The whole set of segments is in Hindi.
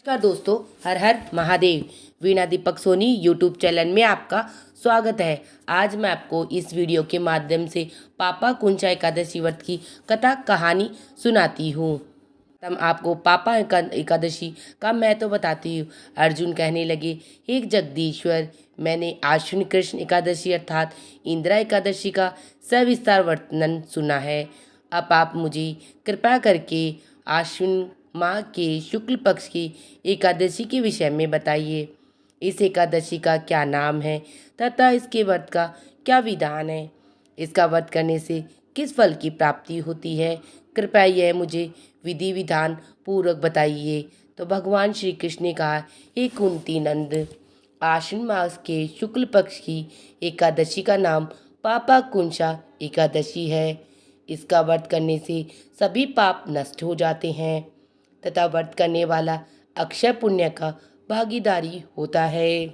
नमस्कार दोस्तों, हर हर महादेव। वीणा दीपक सोनी यूट्यूब चैनल में आपका स्वागत है। आज मैं आपको इस वीडियो के माध्यम से पापा कुंचा एकादशी व्रत की कथा कहानी सुनाती हूँ। तब आपको पापा एकादशी का महत्व बताती हूँ। अर्जुन कहने लगे, हे जगदीश्वर, मैंने आश्विन कृष्ण एकादशी अर्थात इंदिरा एकादशी का सविस्तार वर्णन सुना है। अब आप मुझे कृपया करके आश्विन माह के शुक्ल पक्ष की एकादशी के विषय में बताइए। इस एकादशी का क्या नाम है तथा इसके व्रत का क्या विधान है। इसका व्रत करने से किस फल की प्राप्ति होती है, कृपया यह मुझे विधि विधान पूर्वक बताइए। तो भगवान श्री कृष्ण ने कहा, हे कुंती नंद, आश्विन मास के शुक्ल पक्ष की एकादशी का नाम पापा कुंचा एकादशी है। इसका व्रत करने से सभी पाप नष्ट हो जाते हैं तथा व्रत करने वाला अक्षय पुण्य का भागीदारी होता है।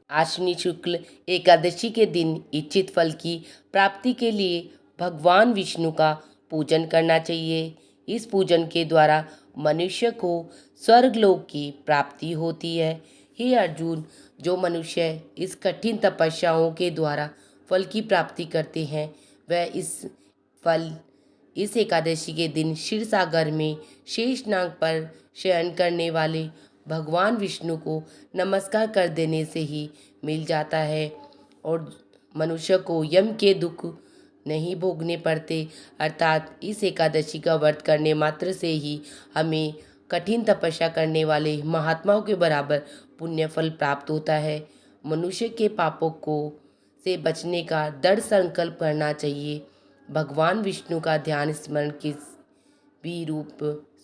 आश्विनी शुक्ल एकादशी के दिन इच्छित फल की प्राप्ति के लिए भगवान विष्णु का पूजन करना चाहिए। इस पूजन के द्वारा मनुष्य को स्वर्गलोक की प्राप्ति होती है। हे अर्जुन, जो मनुष्य इस कठिन तपस्याओं के द्वारा फल की प्राप्ति करते हैं, वह इस एकादशी के दिन क्षीर सागर में शेषनाग पर शयन करने वाले भगवान विष्णु को नमस्कार कर देने से ही मिल जाता है और मनुष्य को यम के दुख नहीं भोगने पड़ते। अर्थात इस एकादशी का व्रत करने मात्र से ही हमें कठिन तपस्या करने वाले महात्माओं के बराबर पुण्य फल प्राप्त होता है। मनुष्य के पापों को से बचने का दृढ़ संकल्प करना चाहिए। भगवान विष्णु का ध्यान स्मरण किस भी रूप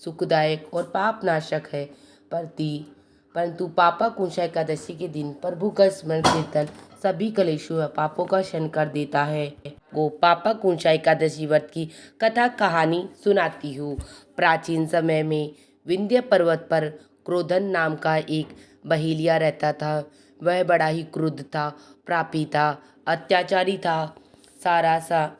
सुखदायक और पापनाशक है, परंतु पापा कुंचा एकादशी के दिन प्रभु का स्मरण कीर्तन सभी कलेशों व पापों का क्षय कर देता है। वो पापा कुंचा एकादशी व्रत की कथा कहानी सुनाती हूँ। प्राचीन समय में विंध्य पर्वत पर क्रोधन नाम का एक बहेलिया रहता था। वह बड़ा ही क्रुद्ध था, पापी था, अत्याचारी था।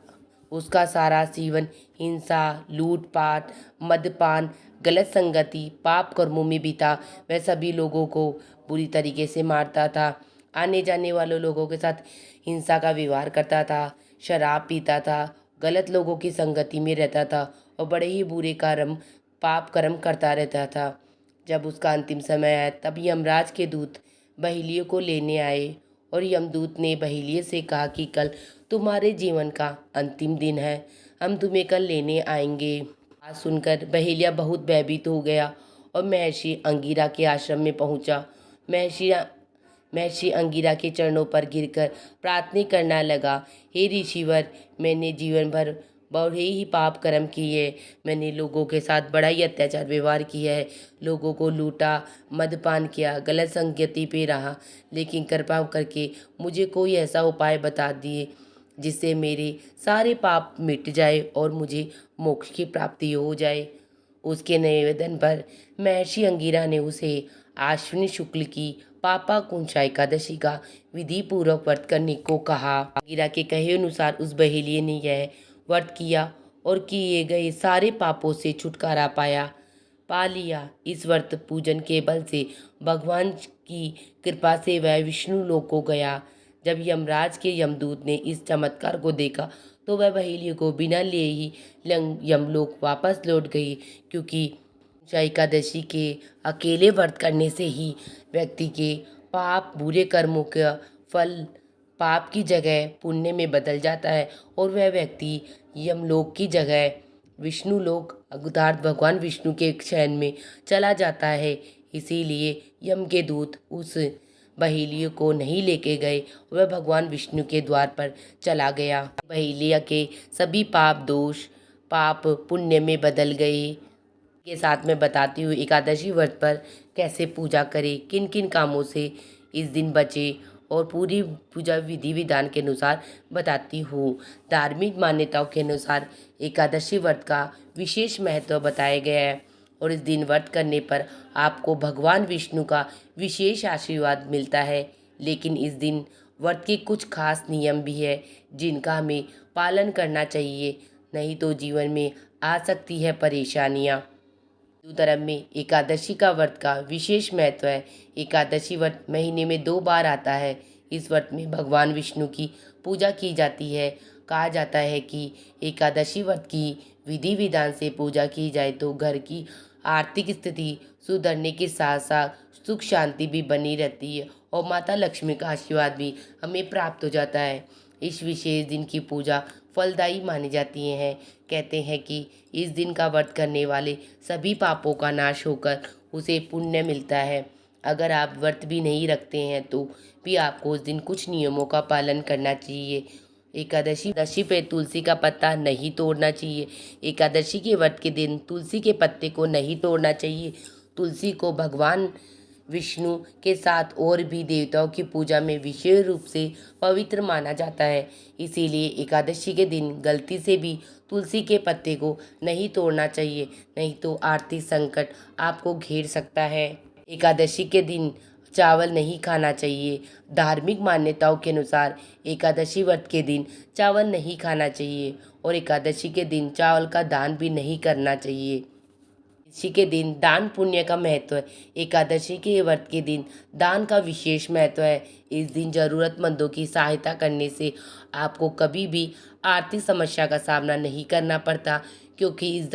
उसका सारा जीवन हिंसा, लूटपाट, मदपान, गलत संगति, पाप कर्मों में बीता। वह सभी लोगों को बुरी तरीके से मारता था, आने जाने वाले लोगों के साथ हिंसा का व्यवहार करता था, शराब पीता था, गलत लोगों की संगति में रहता था और बड़े ही बुरे पाप कर्म करता रहता था। जब उसका अंतिम समय आया, तब यमराज के दूत बहेलिये को लेने आए और यमदूत ने बहेलिये से कहा कि कल तुम्हारे जीवन का अंतिम दिन है, हम तुम्हें कल लेने आएंगे। बात सुनकर बहेलिया बहुत भयभीत हो गया और महर्षि अंगिरा के आश्रम में पहुंचा। महर्षि अंगिरा के चरणों पर गिरकर प्रार्थना करने लगा, हे ऋषिवर, मैंने जीवन भर बड़े ही पाप कर्म किए। मैंने लोगों के साथ बड़ा ही अत्याचार व्यवहार किया है, लोगों को लूटा, मदपान किया, गलत संगति पे रहा, लेकिन कृपा करके मुझे कोई ऐसा उपाय बता दिए जिससे मेरे सारे पाप मिट जाए और मुझे मोक्ष की प्राप्ति हो जाए। उसके निवेदन पर महर्षि अंगिरा ने उसे आश्विनी शुक्ल की पापा कुंचा एकादशी का विधि पूर्वक व्रत करने को कहा। अंगिरा के कहे अनुसार उस बहेलिये ने यह व्रत किया और किए गए सारे पापों से छुटकारा पा लिया। इस व्रत पूजन के बल से भगवान की कृपा से वह विष्णु लोक को गया। जब यमराज के यमदूत ने इस चमत्कार को देखा तो वह बहेलिये को बिना लिए ही यमलोक वापस लौट गई, क्योंकि एकादशी के अकेले व्रत करने से ही व्यक्ति के पाप बुरे कर्मों का फल पाप की जगह पुण्य में बदल जाता है और वह व्यक्ति यमलोक की जगह विष्णु लोक अर्थात भगवान विष्णु के शयन में चला जाता है। इसीलिए यम के दूत उस बहेलिये को नहीं लेके गए, वह भगवान विष्णु के द्वार पर चला गया। बहेलिया के सभी पाप पुण्य में बदल गए। के साथ मैं बताती हूँ एकादशी व्रत पर कैसे पूजा करें, किन किन कामों से इस दिन बचे और पूरी पूजा विधि विधान के अनुसार बताती हूँ। धार्मिक मान्यताओं के अनुसार एकादशी व्रत का विशेष महत्व बताया गया है और इस दिन व्रत करने पर आपको भगवान विष्णु का विशेष आशीर्वाद मिलता है। लेकिन इस दिन व्रत के कुछ खास नियम भी है जिनका हमें पालन करना चाहिए, नहीं तो जीवन में आ सकती है परेशानियाँ। हिंदू धर्म में एकादशी का व्रत का विशेष महत्व है। एकादशी व्रत महीने में 2 बार आता है। इस व्रत में भगवान विष्णु की पूजा की जाती है। कहा जाता है कि एकादशी व्रत की विधि विधान से पूजा की जाए तो घर की आर्थिक स्थिति सुधरने के साथ साथ सुख शांति भी बनी रहती है और माता लक्ष्मी का आशीर्वाद भी हमें प्राप्त हो जाता है। इस विशेष दिन की पूजा फलदायी मानी जाती है। कहते हैं कि इस दिन का व्रत करने वाले सभी पापों का नाश होकर उसे पुण्य मिलता है। अगर आप व्रत भी नहीं रखते हैं तो भी आपको उस दिन कुछ नियमों का पालन करना चाहिए। एकादशी पे तुलसी का पत्ता नहीं तोड़ना चाहिए। एकादशी के व्रत के दिन तुलसी के पत्ते को नहीं तोड़ना चाहिए। तुलसी को भगवान विष्णु के साथ और भी देवताओं की पूजा में विशेष रूप से पवित्र माना जाता है। इसीलिए एकादशी के दिन गलती से भी तुलसी के पत्ते को नहीं तोड़ना चाहिए, नहीं तो आर्थिक संकट आपको घेर सकता है। एकादशी के दिन चावल नहीं खाना चाहिए। धार्मिक मान्यताओं के अनुसार एकादशी व्रत के दिन चावल नहीं खाना चाहिए और एकादशी के दिन चावल का दान भी नहीं करना चाहिए। एकादशी के दिन दान पुण्य का महत्व है। एकादशी के व्रत के दिन दान का विशेष महत्व है। इस दिन जरूरतमंदों की सहायता करने से आपको कभी भी आर्थिक समस्या का सामना नहीं करना पड़ता, क्योंकि इस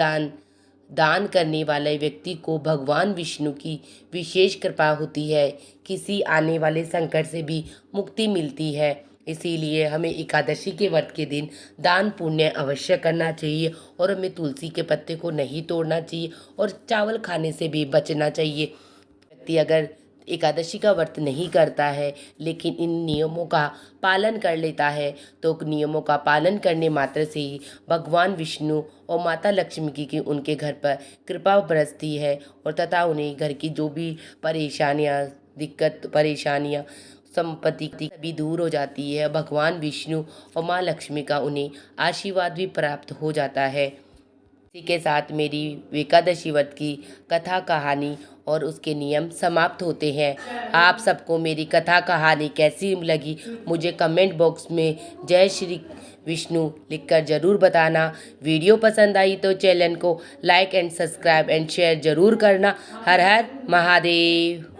दान करने वाले व्यक्ति को भगवान विष्णु की विशेष कृपा होती है। किसी आने वाले संकट से भी मुक्ति मिलती है। इसीलिए हमें एकादशी के व्रत के दिन दान पुण्य अवश्य करना चाहिए और हमें तुलसी के पत्ते को नहीं तोड़ना चाहिए और चावल खाने से भी बचना चाहिए। व्यक्ति अगर एकादशी का व्रत नहीं करता है लेकिन इन नियमों का पालन कर लेता है तो नियमों का पालन करने मात्र से ही भगवान विष्णु और माता लक्ष्मी की उनके घर पर कृपा बरसती है और तथा उन्हें घर की जो भी परेशानियाँ संपत्ति सभी दूर हो जाती है। भगवान विष्णु और माँ लक्ष्मी का उन्हें आशीर्वाद भी प्राप्त हो जाता है। इसी के साथ मेरी एकादशी व्रत की कथा कहानी और उसके नियम समाप्त होते हैं। आप सबको मेरी कथा कहानी कैसी लगी मुझे कमेंट बॉक्स में जय श्री विष्णु लिखकर ज़रूर बताना। वीडियो पसंद आई तो चैनल को like and subscribe and share ज़रूर करना। हर हर महादेव।